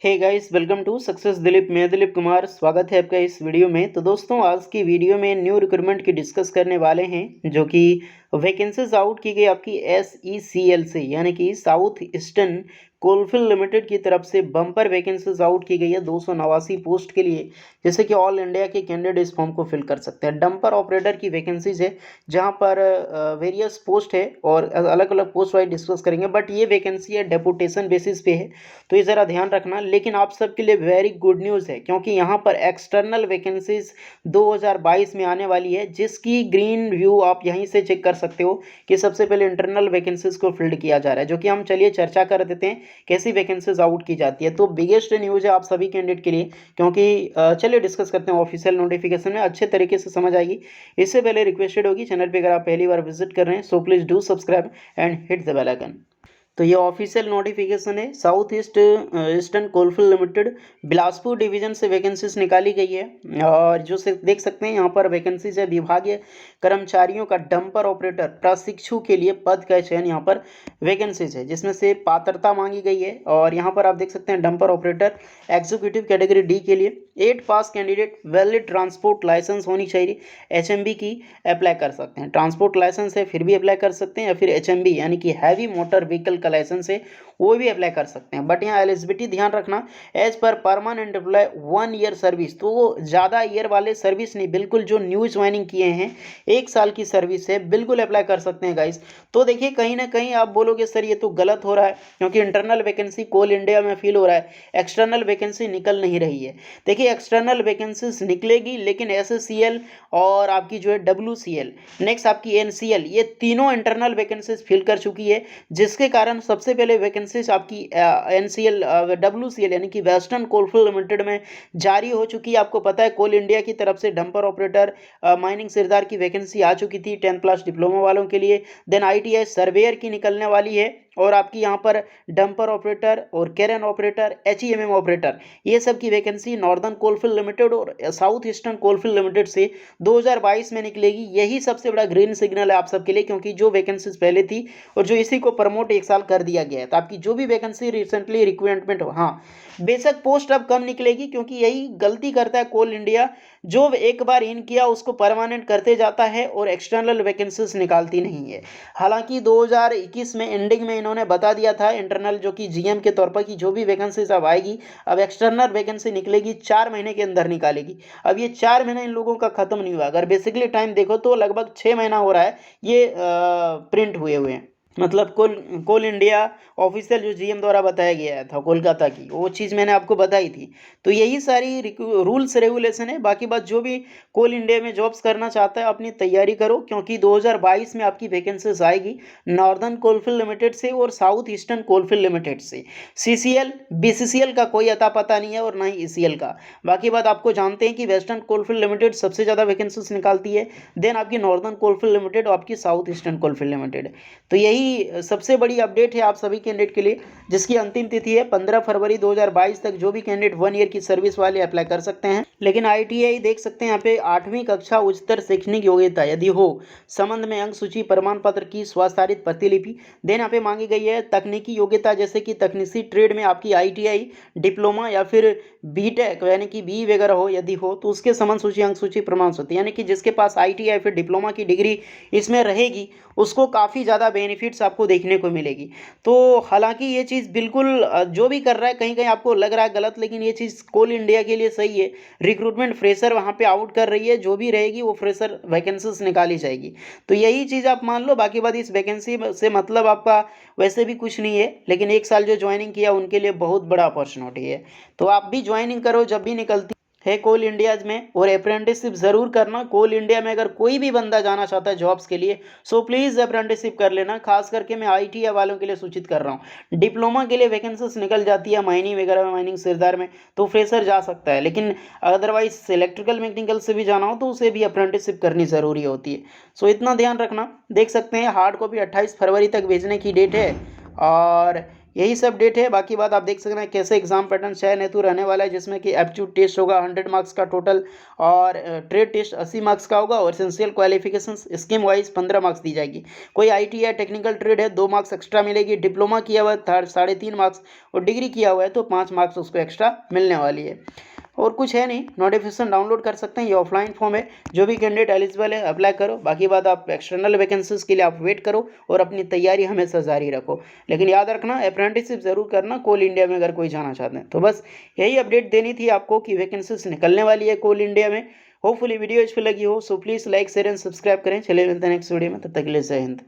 Hey guys, welcome to success Dilip. मैं दिलीप कुमार, स्वागत है आपका इस वीडियो में। तो दोस्तों, आज की वीडियो में न्यू रिक्रूटमेंट की डिस्कस करने वाले हैं, जो कि वैकेंसीज आउट की गई आपकी SECL से, यानी कि साउथ ईस्टर्न कोलफील्ड लिमिटेड की तरफ से बम्पर वैकेंसीज आउट की गई है 289 पोस्ट के लिए, जैसे कि ऑल इंडिया के कैंडिडेट इस फॉर्म को फिल कर सकते हैं। डंपर ऑपरेटर की वैकेंसीज है, जहां पर वेरियस पोस्ट है और अलग अलग पोस्ट वाइज डिस्कस करेंगे, बट ये वैकेंसी है डेपुटेशन बेसिस पे है, तो ये ज़रा ध्यान रखना। लेकिन आप सबके लिए वेरी गुड न्यूज़ है, क्योंकि यहाँ पर एक्सटर्नल वैकेंसीज 2022 में आने वाली है, जिसकी ग्रीन व्यू आप यहीं से चेक कर सकते हो कि सबसे पहले इंटरनल वैकेंसीज को फिल्ड किया जा रहा है, जो कि हम चलिए चर्चा कर देते हैं कैसी वैकेंसीज आउट की जाती है। तो बिगेस्ट न्यूज़ है आप सभी कैंडिडेट के लिए, क्योंकि चलिए डिस्कस करते हैं ऑफिशियल नोटिफिकेशन में, अच्छे तरीके से समझ आएगी। इससे पहले रिक्वेस्टेड होगी, चैनल पे अगर आप पहली बार विजिट कर रहे हैं so please do subscribe and hit the bell icon. तो ये ऑफिशियल नोटिफिकेशन है, South East Eastern Coalfield Limited Bilaspur division से वैकेंसीज निकाली गई है। और जो से देख सकते हैं यहाँ पर वैकेंसीज है विभागीय कर्मचारियों का डंपर ऑपरेटर प्रशिक्षु के लिए पद का चयन यहाँ पर वैकेंसीज है, जिसमें से पात्रता मांगी गई है। और यहाँ पर आप देख सकते हैं dumper operator executive category D के लिए 8 पास कैंडिडेट वैलिड ट्रांसपोर्ट लाइसेंस होनी चाहिए, HMB की अप्लाई कर सकते हैं। ट्रांसपोर्ट लाइसेंस है फिर भी अप्लाई कर सकते हैं, या फिर HMB यानी कि हैवी मोटर व्हीकल का लाइसेंस है वो भी अप्लाई कर सकते हैं। बट यहाँ एलिजिबिलिटी ध्यान रखना, as per permanent employ 1 year service, तो वो ज़्यादा ईयर वाले सर्विस नहीं, बिल्कुल जो न्यू ज्वाइनिंग किए हैं 1 साल की सर्विस है, बिल्कुल अप्लाई कर सकते हैं गाइस। तो देखिए, कहीं ना कहीं आप बोलोगे सर ये तो गलत हो रहा है, क्योंकि इंटरनल वैकेंसी कोल इंडिया में फिल हो रहा है, एक्सटर्नल वैकेंसी निकल नहीं रही है। देखिए, एक्सटर्नल वैकेंसीज निकलेगी, लेकिन SSCL और आपकी जो है WCL, नेक्स्ट आपकी NCL, ये तीनों इंटरनल वैकेंसीज फिल कर चुकी है, जिसके कारण सबसे पहले वैकेंसीज आपकी NCL WCL यानी कि वेस्टर्न कोलफील्ड लिमिटेड में जारी हो चुकी है। आपको पता है कोल इंडिया की तरफ से डंपर ऑपरेटर माइनिंग सिरदार की वैकेंसी आ चुकी थी 10+ डिप्लोमा वालों के लिए। देन ITI सर्वेयर की निकलने वाली है, और आपकी यहाँ पर डंपर ऑपरेटर और कैरेन ऑपरेटर, HEMM ऑपरेटर, ये सब की वैकेंसी नॉर्दर्न कोलफील्ड लिमिटेड और साउथ ईस्टर्न कोलफील्ड लिमिटेड से 2022 में निकलेगी। यही सबसे बड़ा ग्रीन सिग्नल है आप सबके लिए, क्योंकि जो वैकेंसीज पहले थी और जो इसी को प्रमोट 1 साल कर दिया गया है, तो आपकी जो भी वैकेंसी रिसेंटली रिक्वायरमेंट हो, हाँ बेशक पोस्ट अब कम निकलेगी, क्योंककि यही गलती करता है कोल इंडिया, जो एक बार इन किया उसको परमानेंट करते जाता है और एक्सटर्नल वैकेंसीज निकालती नहीं है। हालांकि 2021 में एंडिंग में इन्होंने बता दिया था इंटरनल जो कि GM के तौर पर कि जो भी वैकेंसीज अब आएगी, अब एक्सटर्नल वैकेंसी निकलेगी 4 महीने के अंदर निकालेगी। अब ये 4 महीने इन लोगों का खत्म नहीं हुआ, अगर बेसिकली टाइम देखो तो लगभग 6 महीना हो रहा है ये प्रिंट हुए हुए, मतलब कोल इंडिया ऑफिशियल जो GM द्वारा बताया गया था कोलकाता की, वो चीज़ मैंने आपको बताई थी। तो यही सारी रूल्स रेगुलेशन है। बाकी बात, जो भी कोल इंडिया में जॉब्स करना चाहता है अपनी तैयारी करो, क्योंकि 2022 में आपकी वैकेंसीज आएगी नॉर्दर्न कोलफील्ड लिमिटेड से और साउथ ईस्टर्न कोलफील्ड लिमिटेड से। CCL BCCL का कोई अता पता नहीं है, और ना ही ECL का। बाकी बात, आपको जानते हैं कि वेस्टर्न कोलफील्ड लिमिटेड सबसे ज़्यादा वैकेंसीज निकालती है, देन आपकी नॉर्दर्न कोलफील्ड लिमिटेड और आपकी साउथ ईस्टर्न कोलफील्ड लिमिटेड। तो यही सबसे बड़ी अपडेट है आप सभी कैंडिडेट के लिए, जिसकी अंतिम तिथि है 15 फरवरी 2022 तक। जो भी कैंडिडेट 1 ईयर की सर्विस वाले अप्लाई कर सकते हैं। लेकिन ITI देख सकते हैं यहाँ पे 8वीं कक्षा उच्चतर शैक्षणिक योग्यता यदि हो, संबंध में अंक सूची प्रमाण पत्र की स्वसारित प्रतिलिपि। देन यहाँ पे मांगी गई है तकनीकी योग्यता, जैसे कि तकनीकी ट्रेड में आपकी ITI डिप्लोमा या फिर BTech यानी कि BE वगैरह हो, यदि हो तो उसके समान सूची अंक सूची प्रमाण सूची, यानी कि जिसके पास ITI फिर डिप्लोमा की डिग्री इसमें रहेगी, उसको काफ़ी ज़्यादा बेनिफिट्स आपको देखने को मिलेगी। तो हालांकि ये चीज़ बिल्कुल जो भी कर रहा है, कहीं कहीं आपको लग रहा है गलत, लेकिन ये चीज़ कोल इंडिया के लिए सही है। रिक्रूटमेंट फ्रेशर वहाँ पे आउट कर रही है, जो भी रहेगी वो फ्रेशर वैकेंसीज निकाली जाएगी। तो यही चीज़ आप मान लो। बाकी बात, इस वैकेंसी से मतलब आपका वैसे भी कुछ नहीं है, लेकिन 1 साल जो ज्वाइनिंग किया उनके लिए बहुत बड़ा अपॉर्चुनिटी है। तो आप भी ज्वाइनिंग करो जब भी निकलती है कोल इंडियाज में, और अप्रेंटिसशिप ज़रूर करना। कोल इंडिया में अगर कोई भी बंदा जाना चाहता है जॉब्स के लिए, सो प्लीज़ अप्रेंटिसशिप कर लेना। खास करके मैं ITI वालों के लिए सूचित कर रहा हूँ। डिप्लोमा के लिए वैकेंसीज निकल जाती है माइनिंग वगैरह में, माइनिंग सिरदार में, तो फ्रेशर जा सकता है। लेकिन अदरवाइज इलेक्ट्रिकल मैकेनिकल से भी जाना हो तो उसे भी अप्रेंटिसशिप करनी ज़रूरी होती है। सो इतना ध्यान रखना। देख सकते हैं हार्ड कॉपी 28 फरवरी तक भेजने की डेट है, और यही सब अपडेट है। बाकी बात आप देख सकते हैं कैसे एग्जाम पैटर्न चयन हेतु रहने वाला है, जिसमें कि एप्टीट्यूड टेस्ट होगा 100 मार्क्स का टोटल, और ट्रेड टेस्ट 80 मार्क्स का होगा, और essential qualification scheme wise 15 marks दी जाएगी। कोई IT या टेक्निकल ट्रेड है 2 मार्क्स एक्स्ट्रा मिलेगी, डिप्लोमा किया हुआ है 3.5 मार्क्स, और डिग्री किया हुआ है तो 5 मार्क्स उसको एक्स्ट्रा मिलने वाली है। और कुछ है नहीं, नोटिफिकेशन डाउनलोड कर सकते हैं, ये ऑफलाइन फॉर्म है। जो भी कैंडिडेट एलिजिबल है अप्लाई करो। बाकी बात आप एक्सटर्नल वैकेंसीज के लिए आप वेट करो और अपनी तैयारी हमेशा जारी रखो। लेकिन याद रखना अप्रेंटिसशिप जरूर करना कोल इंडिया में अगर कोई जाना चाहते हैं तो। बस यही अपडेट देनी थी आपको कि वैकेंसीज निकलने वाली है कोल इंडिया में। होपफुली वीडियो अच्छी लगी हो, so please like share and subscribe करें। चलिए मिलते हैं नेक्स्ट वीडियो में, तब तक के लिए जय हिंद।